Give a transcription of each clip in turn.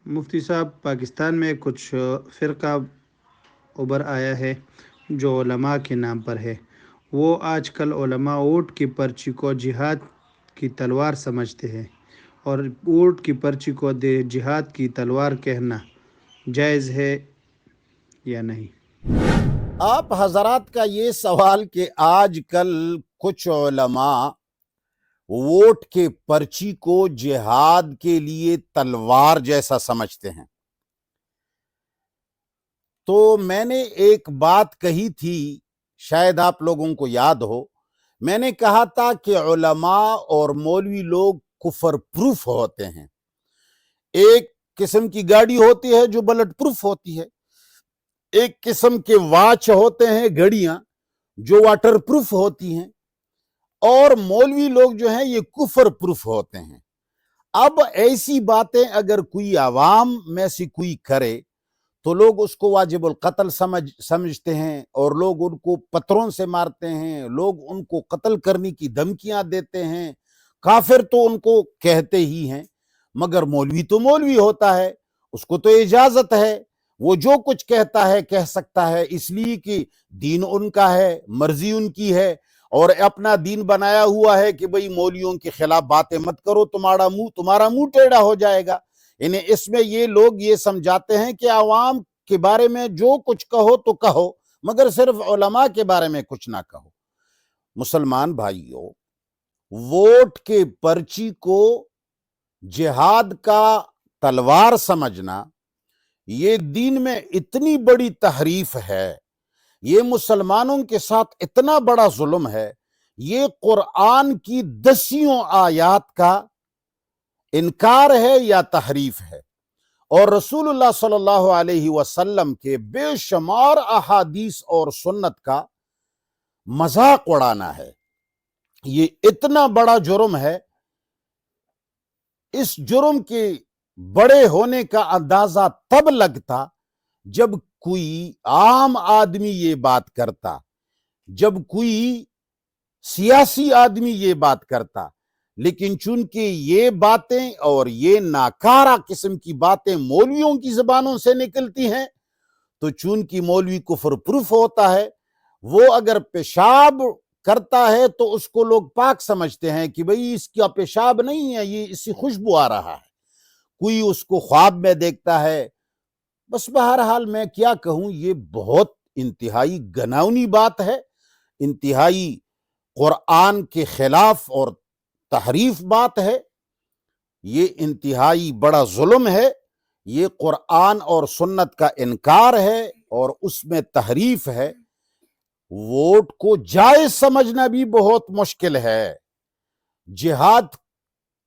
مفتی صاحب، پاکستان میں کچھ فرقہ ابھر آیا ہے جو علماء کے نام پر ہے۔ وہ آج کل علماء اونٹ کی پرچی کو جہاد کی تلوار سمجھتے ہیں، اور اونٹ کی پرچی کو جہاد کی تلوار کہنا جائز ہے یا نہیں؟ آپ حضرات کا یہ سوال کہ آج کل کچھ علماء ووٹ کے پرچی کو جہاد کے لیے تلوار جیسا سمجھتے ہیں، تو میں نے ایک بات کہی تھی، شاید آپ لوگوں کو یاد ہو۔ میں نے کہا تھا کہ علماء اور مولوی لوگ کفر پروف ہوتے ہیں۔ ایک قسم کی گاڑی ہوتی ہے جو بلٹ پروف ہوتی ہے، ایک قسم کے واچ ہوتے ہیں گھڑیاں جو واٹر پروف ہوتی ہیں، اور مولوی لوگ جو ہیں یہ کفر پروف ہوتے ہیں۔ اب ایسی باتیں اگر کوئی عوام میں سے کوئی کرے تو لوگ اس کو واجب القتل سمجھتے ہیں، اور لوگ ان کو پتھروں سے مارتے ہیں، لوگ ان کو قتل کرنے کی دھمکیاں دیتے ہیں، کافر تو ان کو کہتے ہی ہیں۔ مگر مولوی تو مولوی ہوتا ہے، اس کو تو اجازت ہے، وہ جو کچھ کہتا ہے کہہ سکتا ہے، اس لیے کہ دین ان کا ہے، مرضی ان کی ہے، اور اپنا دین بنایا ہوا ہے کہ بھئی مولویوں کے خلاف باتیں مت کرو، تمہارا منہ ٹیڑھا ہو جائے گا۔ انہیں اس میں یہ لوگ یہ سمجھاتے ہیں کہ عوام کے بارے میں جو کچھ کہو تو کہو، مگر صرف علماء کے بارے میں کچھ نہ کہو۔ مسلمان بھائیوں، ووٹ کے پرچی کو جہاد کا تلوار سمجھنا یہ دین میں اتنی بڑی تحریف ہے، یہ مسلمانوں کے ساتھ اتنا بڑا ظلم ہے، یہ قرآن کی 10 آیات کا انکار ہے یا تحریف ہے، اور رسول اللہ صلی اللہ علیہ وسلم کے بے شمار احادیث اور سنت کا مذاق اڑانا ہے۔ یہ اتنا بڑا جرم ہے، اس جرم کے بڑے ہونے کا اندازہ تب لگتا جب کوئی عام آدمی یہ بات کرتا، جب کوئی سیاسی آدمی یہ بات کرتا، لیکن چونکہ یہ باتیں اور یہ ناکارہ قسم کی باتیں مولویوں کی زبانوں سے نکلتی ہیں، تو چونکہ مولوی کفر پروف ہوتا ہے، وہ اگر پیشاب کرتا ہے تو اس کو لوگ پاک سمجھتے ہیں کہ بھئی اس کا پیشاب نہیں ہے، یہ اس سے خوشبو آ رہا ہے۔ کوئی اس کو خواب میں دیکھتا ہے۔ بس بہرحال میں کیا کہوں، یہ بہت انتہائی گھناؤنی بات ہے، انتہائی قرآن کے خلاف اور تحریف بات ہے، یہ انتہائی بڑا ظلم ہے، یہ قرآن اور سنت کا انکار ہے اور اس میں تحریف ہے۔ ووٹ کو جائز سمجھنا بھی بہت مشکل ہے، جہاد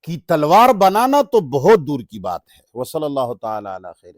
کی تلوار بنانا تو بہت دور کی بات ہے۔ وصلی اللہ تعالی علی خیر۔